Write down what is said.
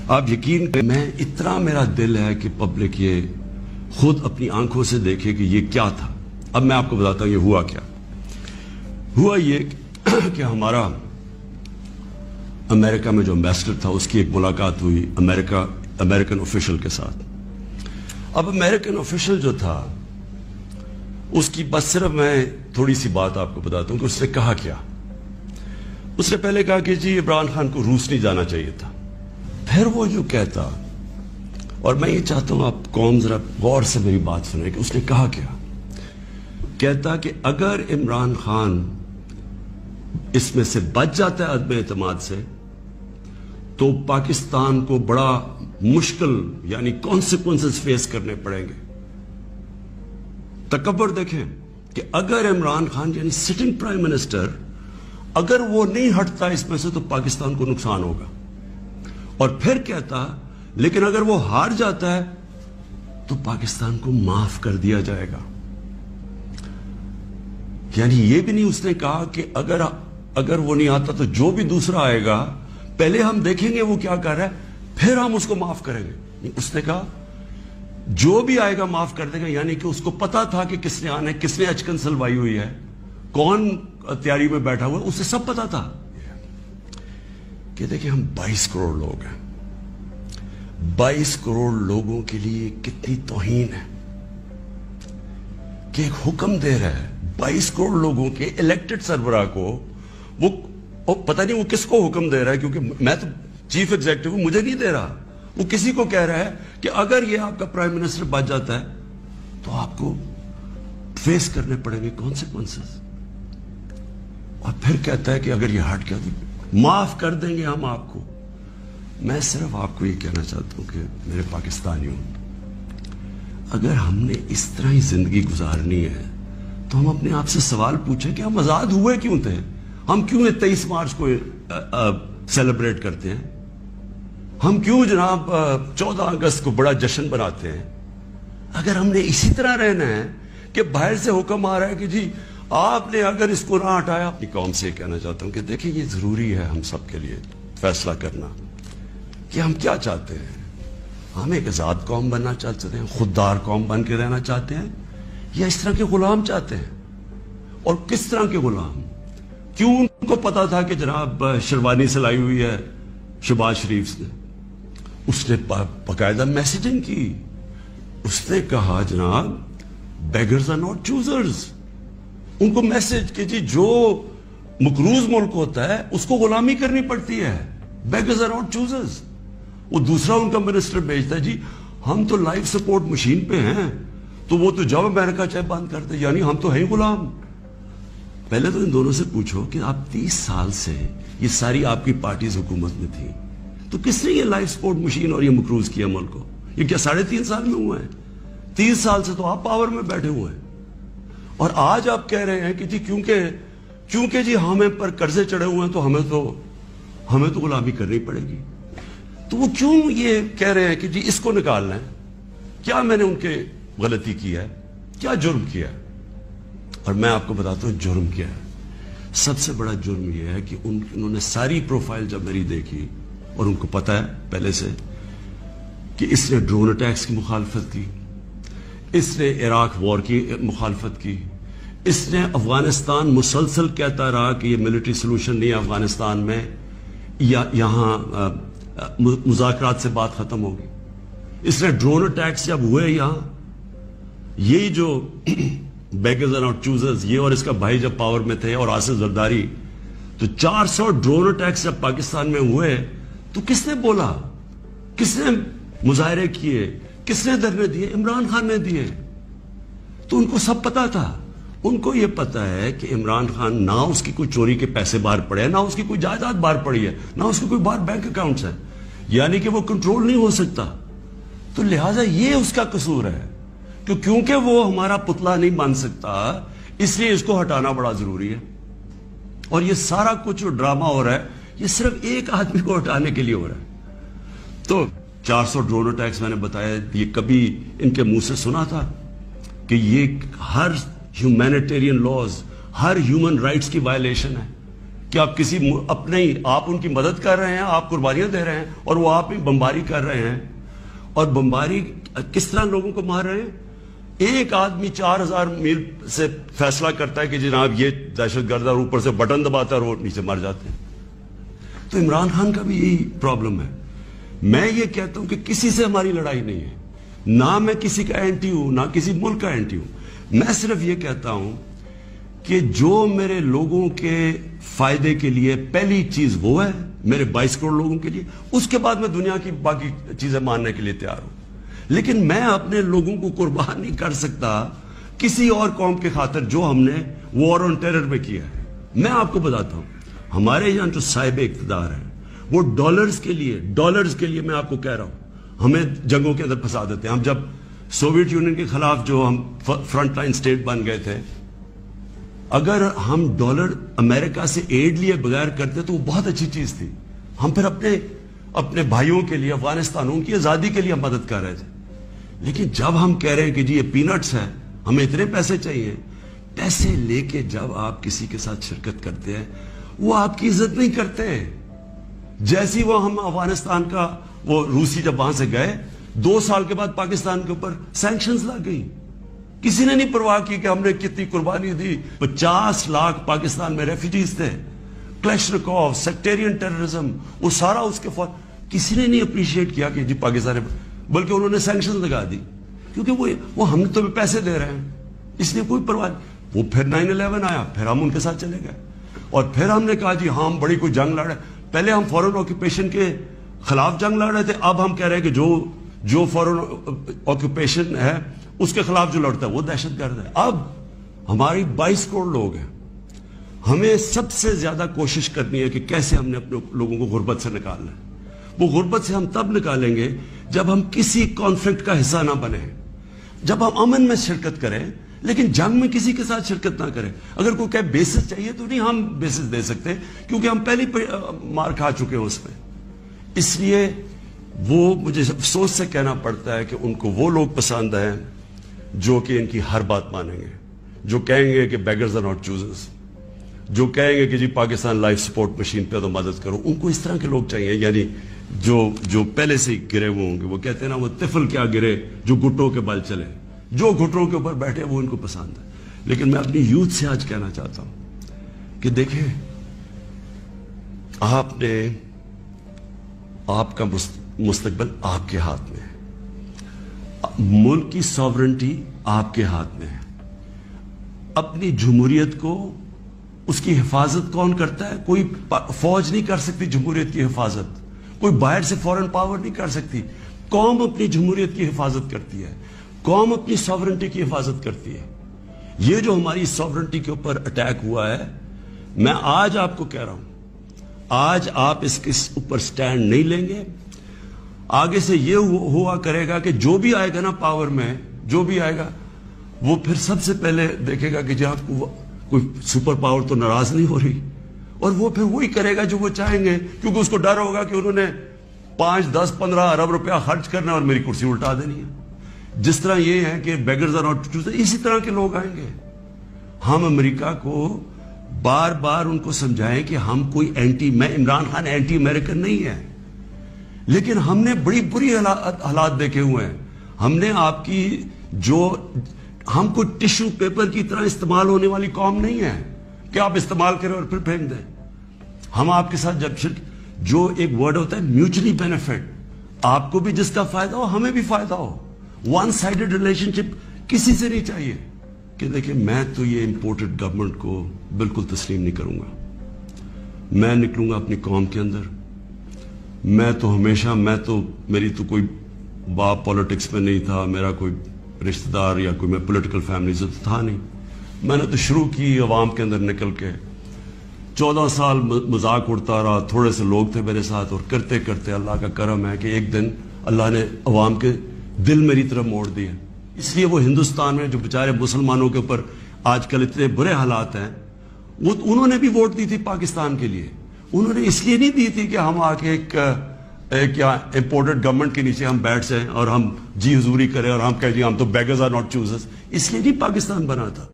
آپ یقین کریں میں اتنا میرا دل ہے کہ پبلک یہ خود اپنی آنکھوں سے دیکھے کہ یہ کیا تھا. اب میں آپ کو بتاتا ہوں یہ ہوا کیا. ہوا یہ کہ ہمارا امریکہ میں جو امبیسڈر تھا اس کی ایک ملاقات ہوئی امریکن آفیشل کے ساتھ. اب امریکن آفیشل جو تھا اس کی بس صرف میں تھوڑی سی بات آپ کو بتاتا ہوں کہ اس نے کہا کیا. اس نے پہلے کہا کہ جی عمران خان کو روس نہیں جانا چاہیے تھا. پھر وہ جو کہتا، اور میں یہ چاہتا ہوں آپ قوم ذرا غور سے میری بات سنیں کہ اس نے کہا کیا. کہتا کہ اگر عمران خان اس میں سے بچ جاتا ہے عدم اعتماد سے تو پاکستان کو بڑا مشکل یعنی کانسیکوینسز فیس کرنے پڑیں گے. تکبر دیکھیں کہ اگر عمران خان یعنی سٹنگ پرائم منسٹر اگر وہ نہیں ہٹتا اس میں سے تو پاکستان کو نقصان ہوگا. اور پھر کہتا لیکن اگر وہ ہار جاتا ہے تو پاکستان کو معاف کر دیا جائے گا. یعنی یہ بھی نہیں اس نے کہا کہ اگر وہ نہیں آتا تو جو بھی دوسرا آئے گا پہلے ہم دیکھیں گے وہ کیا کر رہا ہے پھر ہم اس کو معاف کریں گے. اس نے کہا جو بھی آئے گا معاف کر دے گا. یعنی کہ اس کو پتا تھا کہ کس نے آنا ہے، کس نے اچکن سلوائی ہوئی ہے، کون تیاری میں بیٹھا ہوا ہے، اسے سب پتا تھا. کہ دیکھیں ہم 22 کروڑ لوگ ہیں. 22 کروڑ لوگوں کے لیے کتنی توہین ہے کہ ایک حکم دے رہا ہے 22 کروڑ لوگوں کے الیکٹڈ سربراہ کو. وہ پتہ نہیں وہ کس کو حکم دے رہا ہے، کیونکہ میں تو چیف ایگزیکٹو ہوں، مجھے نہیں دے رہا. وہ کسی کو کہہ رہا ہے کہ اگر یہ آپ کا پرائم منسٹر بچ جاتا ہے تو آپ کو فیس کرنے پڑیں گے کانسیکوینسز. اور پھر کہتا ہے کہ اگر یہ ہٹ گیا تو معاف کر دیں گے ہم آپ کو. میں صرف آپ کو یہ کہنا چاہتا ہوں کہ میرے پاکستانیوں، اگر ہم نے اس طرح ہی زندگی گزارنی ہے تو ہم اپنے آپ سے سوال پوچھیں کہ ہم آزاد ہوئے کیوں تھے. ہم کیوں 23 مارچ کو سیلیبریٹ کرتے ہیں؟ ہم کیوں جناب 14 اگست کو بڑا جشن بناتے ہیں؟ اگر ہم نے اسی طرح رہنا ہے کہ باہر سے حکم آ رہا ہے کہ جی آپ نے اگر اس کو نہ ہٹایا. اپنی قوم سے کہنا چاہتا ہوں کہ دیکھیں یہ ضروری ہے ہم سب کے لیے فیصلہ کرنا کہ ہم کیا چاہتے ہیں. ہم ایک آزاد قوم بننا چاہتے ہیں، خوددار قوم بن کے رہنا چاہتے ہیں، یا اس طرح کے غلام چاہتے ہیں؟ اور کس طرح کے غلام؟ کیوں ان کو پتا تھا کہ جناب شیروانی سلائی ہوئی ہے شہباز شریف نے؟ اس نے باقاعدہ میسیجنگ کی. اس نے کہا جناب بیگرز آر ناٹ چوزرز. ان کو میسج کہ جی جو مقروض ملک ہوتا ہے اس کو غلامی کرنی پڑتی ہے. Beggars are not choosers. وہ دوسرا ان کا منسٹر بھیجتا ہے جی ہم تو لائف سپورٹ مشین پہ ہیں تو وہ تو جب امریکہ چاہے بند کرتے، یعنی ہم تو ہیں غلام. پہلے تو ان دونوں سے پوچھو کہ آپ 30 سال سے یہ ساری آپ کی پارٹیز حکومت میں تھی تو کس نے یہ لائف سپورٹ مشین اور یہ مقروض کیا ملک کو؟ یہ کیا 3.5 سال میں ہوا ہے؟ 30 سال سے تو آپ پاور میں بیٹھے ہوئے ہیں. اور آج آپ کہہ رہے ہیں کہ جی کیونکہ جی ہمیں پر قرضے چڑھے ہوئے ہیں تو ہمیں تو غلامی کرنی پڑے گی. تو وہ کیوں یہ کہہ رہے ہیں کہ جی اس کو نکالنا ہے؟ کیا میں نے ان کے غلطی کی ہے؟ کیا جرم کیا ہے؟ اور میں آپ کو بتاتا ہوں جرم کیا ہے. سب سے بڑا جرم یہ ہے کہ انہوں نے ساری پروفائل جب میری دیکھی اور ان کو پتا ہے پہلے سے کہ اس نے ڈرون اٹیکس کی مخالفت کی، اس نے عراق وار کی مخالفت کی، اس نے افغانستان مسلسل کہتا رہا کہ یہ ملٹری سلوشن نہیں ہے افغانستان میں، یہاں مذاکرات سے بات ختم ہوگی. اس نے ڈرون اٹیکس جب ہوئے یہاں، یہی جو بیگرز آر ناٹ چوزرز یہ اور اس کا بھائی جب پاور میں تھے اور آصف زرداری، تو 400 ڈرون اٹیکس جب پاکستان میں ہوئے تو کس نے بولا؟ کس نے مظاہرے کیے؟ کس نے دھرنے دیے؟ عمران خان نے دیے. تو ان کو سب پتا تھا. ان کو یہ پتا ہے کہ عمران خان نہ اس کی کوئی چوری کے پیسے باہر پڑے ہیں، نہ اس کی کوئی جائیداد باہر پڑی ہے، نہ اس کے کوئی باہر بینک اکاؤنٹس ہیں، یعنی کہ وہ کنٹرول نہیں ہو سکتا. تو لہٰذا یہ اس کا قصور ہے کہ کیونکہ وہ ہمارا پتلا نہیں بن سکتا اس لیے اس کو ہٹانا بڑا ضروری ہے. اور یہ سارا کچھ جو ڈرامہ ہو رہا ہے یہ صرف ایک آدمی کو ہٹانے کے لیے ہو رہا ہے. تو 400 ڈرون اٹیکس میں نے بتایا، یہ کبھی ان کے منہ سے سنا تھا کہ یہ ہر ہیومینیٹیرین لاز، ہر ہیومن رائٹس کی وائلیشن ہے؟ کہ آپ آپ ان کی مدد کر رہے ہیں, آپ قربانیاں دے رہے ہیں, اور وہ آپ میں بمباری کر رہے ہیں. اور بمباری کس طرح لوگوں کو مار رہے ہیں؟ ایک آدمی 4000 میل سے فیصلہ کرتا ہے کہ جناب یہ دہشت گرد, اور اوپر سے بٹن دباتا ہے اور وہ نیچے مر جاتے ہیں. تو عمران خان کا بھی یہی پرابلم ہے. میں یہ کہتا ہوں کہ کسی سے ہماری لڑائی نہیں ہے, نہ میں کسی کا اینٹی ہوں, نہ کسی ملک کا اینٹی ہوں. میں صرف یہ کہتا ہوں کہ جو میرے لوگوں کے فائدے کے لیے پہلی چیز وہ ہے, میرے 22 کروڑ لوگوں کے لیے, اس کے بعد میں دنیا کی باقی چیزیں ماننے کے لیے تیار ہوں. لیکن میں اپنے لوگوں کو قربان نہیں کر سکتا کسی اور قوم کے خاطر جو ہم نے وار آن ٹیرر میں کیا ہے. میں آپ کو بتاتا ہوں, ہمارے یہاں جو صاحب اقتدار ہیں وہ ڈالرز کے لیے میں آپ کو کہہ رہا ہوں, ہمیں جنگوں کے اندر پھنسا دیتے ہیں. ہم جب سوویت یونین کے خلاف جو ہم فرنٹ لائن سٹیٹ بن گئے تھے, اگر ہم ڈالر امریکہ سے ایڈ لیے بغیر کرتے تو وہ بہت اچھی چیز تھی. ہم پھر اپنے بھائیوں کے لیے, افغانستانوں کی آزادی کے لیے مدد کر رہے تھے. لیکن جب ہم کہہ رہے ہیں کہ جی یہ پینٹس ہے, ہمیں اتنے پیسے چاہیے, پیسے لے کے جب آپ کسی کے ساتھ شرکت کرتے ہیں وہ آپ کی عزت نہیں کرتے. جیسی وہ ہم افغانستان کا, وہ روسی جب وہاں سے گئے 2 سال کے بعد پاکستان کے اوپر سینکشنز لگ گئی. کسی نے نہیں پرواہ کی کہ ہم نے کتنی قربانی دی. 50 لاکھ پاکستان میں ریفیوجیز تھے. کلیشنکوف, سیکٹیرین ٹیررزم, وہ سارا اس کے کسی نے نہیں اپریشیٹ کیا کہ جی پاکستان, بلکہ انہوں نے سینکشن لگا دی کیونکہ وہ ہم تو پیسے دے رہے ہیں, اس لیے کوئی پرواہ نہیں. وہ پھر 9/11 آیا, پھر ہم ان کے ساتھ چلے گئے, اور پھر ہم نے کہا جی ہاں ہم بڑی کوئی جنگ لڑ رہے ہیں. پہلے ہم فورن آکوپیشن کے خلاف جنگ لڑ رہے تھے, اب ہم کہہ رہے ہیں کہ جو فورن آکوپیشن ہے اس کے خلاف جو لڑتا ہے وہ دہشت گرد ہے. اب ہماری 22 کروڑ لوگ ہیں, ہمیں سب سے زیادہ کوشش کرنی ہے کہ کیسے ہم نے اپنے لوگوں کو غربت سے نکالنا ہے. وہ غربت سے ہم تب نکالیں گے جب ہم کسی کانفلکٹ کا حصہ نہ بنیں, جب ہم امن میں شرکت کریں, لیکن جنگ میں کسی کے ساتھ شرکت نہ کریں. اگر کوئی کہ بیسس چاہیے تو نہیں ہم بیسس دے سکتے, کیونکہ ہم پہلی مار کھا چکے ہیں اس پہ. اس لیے وہ مجھے افسوس سے کہنا پڑتا ہے کہ ان کو وہ لوگ پسند ہیں جو کہ ان کی ہر بات مانیں گے, جو کہیں گے کہ بیگرز آر ناٹ چوزرز, جو کہیں گے کہ جی پاکستان لائف سپورٹ مشین پہ تو مدد کرو. ان کو اس طرح کے لوگ چاہیے, یعنی جو پہلے سے ہی گرے ہوئے ہوں گے. وہ کہتے ہیں نا وہ طفل کیا گرے جو گھٹوں کے بل چلے, جو گھٹوں کے اوپر بیٹھے وہ ان کو پسند ہے. لیکن میں اپنی یوتھ سے آج کہنا چاہتا ہوں کہ دیکھیں, آپ کا مستقبل آپ کے ہاتھ میں ہے, ملک کی ساورنٹی آپ کے ہاتھ میں ہے. اپنی جمہوریت کو, اس کی حفاظت کون کرتا ہے؟ کوئی فوج نہیں کر سکتی جمہوریت کی حفاظت, کوئی باہر سے فورن پاور نہیں کر سکتی. قوم اپنی جمہوریت کی حفاظت کرتی ہے, قوم اپنی ساورنٹی کی حفاظت کرتی ہے. یہ جو ہماری ساورنٹی کے اوپر اٹیک ہوا ہے, میں آج آپ کو کہہ رہا ہوں, آج آپ اس کے اوپر سٹینڈ نہیں لیں گے, آگے سے یہ ہوا کرے گا کہ جو بھی آئے گا نا پاور میں, جو بھی آئے گا وہ پھر سب سے پہلے دیکھے گا کہ جی آپ کو کوئی سپر پاور تو ناراض نہیں ہو رہی, اور وہ پھر وہی کرے گا جو وہ چاہیں گے, کیونکہ اس کو ڈر ہوگا کہ انہوں نے 5, 10, 15 ارب روپیہ خرچ کرنا اور میری کرسی الٹا دینی ہے. جس طرح یہ ہے کہ بیگرز آر ناٹ چوزرز, اسی طرح کے لوگ آئیں گے. ہم امریکہ کو بار بار ان کو سمجھائیں کہ ہم کوئی میں عمران خان اینٹی امریکن نہیں ہے, لیکن ہم نے بڑی بری حالات دیکھے ہوئے ہیں. ہم نے آپ کی ہم کوئی ٹیشو پیپر کی طرح استعمال ہونے والی قوم نہیں ہے کہ آپ استعمال کریں اور پھر پھینک دیں. ہم آپ کے ساتھ جو ایک ورڈ ہوتا ہے میوچلی بینیفٹ, آپ کو بھی جس کا فائدہ ہو ہمیں بھی فائدہ ہو. ون سائیڈڈ ریلیشن شپ کسی سے نہیں چاہیے. کہ دیکھیں, میں تو یہ امپورٹڈ گورنمنٹ کو بالکل تسلیم نہیں کروں گا. میں نکلوں گا اپنی قوم کے اندر. میں تو ہمیشہ, میری تو کوئی باپ پالیٹکس میں نہیں تھا, میرا کوئی رشتہ دار یا کوئی میں پولیٹیکل فیملی سے تو تھا نہیں. میں نے تو شروع کی عوام کے اندر نکل کے, 14 سال مذاق اڑتا رہا, تھوڑے سے لوگ تھے میرے ساتھ, اور کرتے کرتے اللہ کا کرم ہے کہ ایک دن اللہ نے عوام کے دل میری طرف موڑ دیے. اس لیے وہ ہندوستان میں جو بیچارے مسلمانوں کے اوپر آج کل اتنے برے حالات ہیں, انہوں نے بھی ووٹ دی تھی پاکستان کے لیے. انہوں نے اس لیے نہیں دی تھی کہ ہم آ کے ایک امپورٹڈ گورنمنٹ کے نیچے ہم بیٹھ جائیں اور ہم جی حضوری کریں اور ہم کہیں جی ہم تو بیگرز آر ناٹ چوزرز. اس لیے نہیں پاکستان بنا تھا.